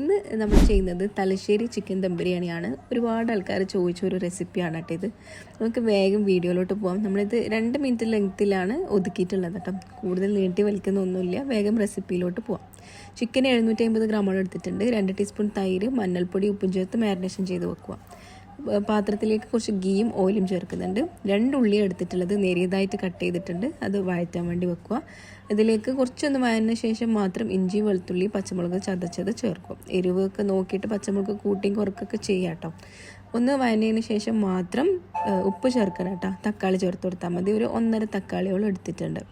ഇന്ന് നമ്മൾ ചെയ്യുന്നത് തലശ്ശേരി ചിക്കൻ ദം ബിരിയാണിയാണ്. ഒരുപാട് ആൾക്കാർ ചോദിച്ചൊരു റെസിപ്പിയാണ് കേട്ടോ ഇത്. നമുക്ക് വേഗം വീഡിയോയിലോട്ട് പോകാം. നമ്മളിത് 2 മിനിറ്റ് ലെങ്ത്തിലാണ് ഒതുക്കിയിട്ടുള്ളത് കേട്ടോ. കൂടുതൽ നീട്ടി വലിക്കുന്ന ഒന്നുമില്ല. വേഗം റെസിപ്പിയിലോട്ട് പോകാം. ചിക്കൻ 750 ഗ്രാമോളം എടുത്തിട്ടുണ്ട്. 2 ടീസ്പൂൺ തൈര്, മഞ്ഞൾപ്പൊടി, ഉപ്പും ചേർത്ത് മാരിനേഷൻ ചെയ്ത് വെക്കുക. പാത്രത്തിലേക്ക് കുറച്ച് ഗീയും ഓയിലും ചേർക്കുന്നുണ്ട്. 2 ഉള്ളി എടുത്തിട്ടുള്ളത് നേരിയതായിട്ട് കട്ട് ചെയ്തിട്ടുണ്ട്. അത് വഴറ്റാൻ വേണ്ടി വെക്കുക. ഇതിലേക്ക് കുറച്ചൊന്ന് വഴന്ന ശേഷം മാത്രം ഇഞ്ചി, വെളുത്തുള്ളി, പച്ചമുളക് ചതച്ചത് ചേർക്കും. എരിവൊക്കെ നോക്കിയിട്ട് പച്ചമുളക് കൂട്ടിയും കുറക്കൊക്കെ ചെയ്യാം കേട്ടോ. ഒന്ന് വഴന്നതിന് ശേഷം മാത്രം ഉപ്പ് ചേർക്കണം കേട്ടോ. തക്കാളി ചേർത്ത് കൊടുത്താൽ മതി. ഒരു 1.5 തക്കാളിയോളം എടുത്തിട്ടുണ്ട്.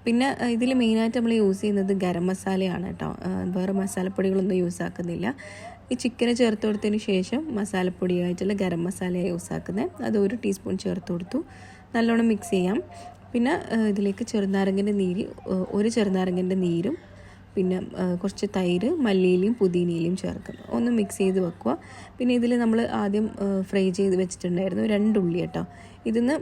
പിന്നെ ഇതിൽ മെയിനായിട്ട് നമ്മൾ യൂസ് ചെയ്യുന്നത് ഗരം മസാലയാണ് കേട്ടോ. വേറെ മസാലപ്പൊടികളൊന്നും യൂസ് ആക്കുന്നില്ല. ഈ ചിക്കന് ചേർത്ത് കൊടുത്തതിന് ശേഷം മസാലപ്പൊടിയായിട്ടുള്ള ഗരം മസാല യൂസ് ആക്കുന്നത്. അത് 1 ടീസ്പൂൺ ചേർത്ത് കൊടുത്തു. നല്ലോണം മിക്സ് ചെയ്യാം. പിന്നെ ഇതിലേക്ക് ഒരു ചെറുനാരങ്ങൻ്റെ നീരും പിന്നെ കുറച്ച് തൈര്, മല്ലിയിലയും പുതിനയിലയും ചേർക്കും. ഒന്ന് മിക്സ് ചെയ്ത് വെക്കുക. പിന്നെ ഇതിൽ നമ്മൾ ആദ്യം ഫ്രൈ ചെയ്ത് വെച്ചിട്ടുണ്ടായിരുന്നു 2 ഉള്ളി കേട്ടോ. ഇതിന്ന്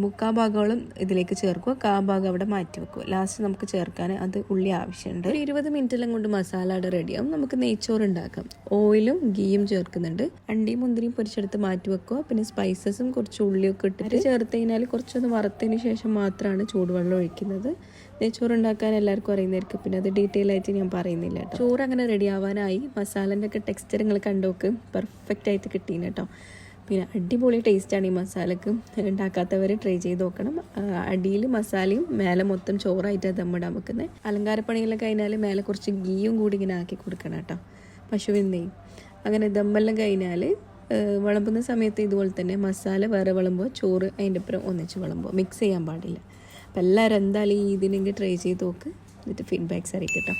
3/4 ഭാഗത്തോളം ഇതിലേക്ക് ചേർക്കുക. 1/4 ഭാഗം അവിടെ മാറ്റി വെക്കുക. ലാസ്റ്റ് നമുക്ക് ചേർക്കാൻ അത് ഉള്ളി ആവശ്യമുണ്ട്. ഒരു 20 മിനിറ്റെല്ലാം കൊണ്ട് മസാല അവിടെ റെഡിയാവും. നമുക്ക് നെയ്ച്ചോറ് ഉണ്ടാക്കാം. ഓയിലും ഗീയും ചേർക്കുന്നുണ്ട്. അണ്ടിയും മുന്തിരിയും പൊരിച്ചെടുത്ത് മാറ്റി വെക്കുക. പിന്നെ സ്പൈസസും കുറച്ച് ഉള്ളിയൊക്കെ ഇട്ടിട്ട് ചേർത്ത് കഴിഞ്ഞാൽ കുറച്ചൊന്ന് വറുത്തതിന് ശേഷം മാത്രമാണ് ചൂടുവെള്ളം ഒഴിക്കുന്നത്. നെയ്ച്ചോറ് ഉണ്ടാക്കാൻ എല്ലാവർക്കും അറിയുന്നതായിരിക്കും. പിന്നെ അത് ഡീറ്റെയിൽ ആയിട്ട് ഞാൻ പറയുന്നില്ല കേട്ടോ. ചോറ് അങ്ങനെ റെഡി ആവാനായി. മസാലേൻ്റെ ഒക്കെ ടെക്സ്ചർ നിങ്ങൾ കണ്ടോക്ക് പെർഫെക്റ്റ് ആയിട്ട് കിട്ടീന് കേട്ടോ. പിന്നെ അടിപൊളി ടേസ്റ്റാണ് ഈ മസാലക്ക്. ഉണ്ടാക്കാത്തവർ ട്രൈ ചെയ്ത് നോക്കണം. അടിയിൽ മസാലയും മേലെ മൊത്തം ചോറായിട്ട് ദമ്മിടാൻ വെക്കുന്നത്. അലങ്കാരപ്പണിയെല്ലാം കഴിഞ്ഞാൽ മേലെ കുറച്ച് ഗീയും കൂടി ഇങ്ങനെ ആക്കി കൊടുക്കണം കേട്ടോ. പശുവിൻ നെയ്യും. അങ്ങനെ ദമ്മെല്ലാം കഴിഞ്ഞാൽ വിളമ്പുന്ന സമയത്ത് ഇതുപോലെ തന്നെ മസാല വേറെ വിളമ്പുമ്പോൾ ചോറ് അതിൻ്റെ ഒപ്പം ഒന്നിച്ച് വിളമ്പുമ്പോൾ മിക്സ് ചെയ്യാൻ പാടില്ല. അപ്പോൾ എല്ലാവരും എന്തായാലും ഇതിനെങ്കിൽ ട്രൈ ചെയ്ത് നോക്ക്. എന്നിട്ട് ഫീഡ്ബാക്ക്സ് അറിയിക്കട്ടോ.